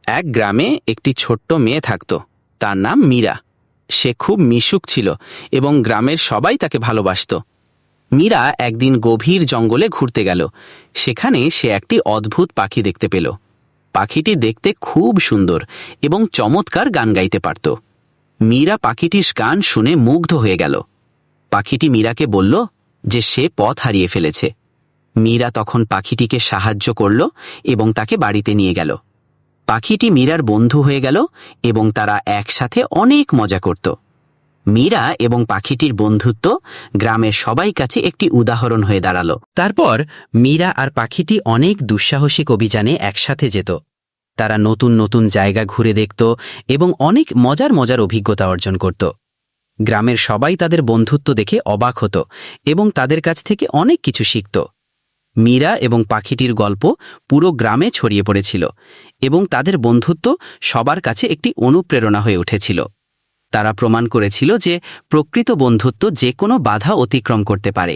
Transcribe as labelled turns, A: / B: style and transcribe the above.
A: এক গ্রামে একটি ছোট্ট মেয়ে থাকত। তার নাম মীরা। সে খুব মিশুক ছিল এবং গ্রামের সবাই তাকে ভালোবাসত। মীরা একদিন গভীর জঙ্গলে ঘুরতে গেল। সেখানে সে একটি অদ্ভুত পাখি দেখতে পেল। পাখিটি দেখতে খুব সুন্দর এবং চমৎকার গান গাইতে পারত। মীরা পাখিটির গান শুনে মুগ্ধ হয়ে গেল। পাখিটি মীরাকে বলল যে সে পথ হারিয়ে ফেলেছে। মীরা তখন পাখিটিকে সাহায্য করল এবং তাকে বাড়িতে নিয়ে গেল। পাখিটি মীরার বন্ধু হয়ে গেল এবং তারা একসাথে অনেক মজা করত। মীরা এবং পাখিটির বন্ধুত্ব গ্রামের সবাই কাছে একটি উদাহরণ হয়ে দাঁড়ালো। তারপর মীরা আর পাখিটি অনেক দুঃসাহসিক অভিযানে একসাথে যেত। তারা নতুন নতুন জায়গা ঘুরে দেখত এবং অনেক মজার মজার অভিজ্ঞতা অর্জন করত। গ্রামের সবাই তাদের বন্ধুত্ব দেখে অবাক হতো এবং তাদের কাছ থেকে অনেক কিছু শিখত। মীরা এবং পাখিটির গল্প পুরো গ্রামে ছড়িয়ে পড়েছিল এবং তাদের বন্ধুত্ব সবার কাছে একটি অনুপ্রেরণা হয়ে উঠেছিল। তারা প্রমাণ করেছিল যে প্রকৃত বন্ধুত্ব যে কোনো বাধা অতিক্রম করতে পারে।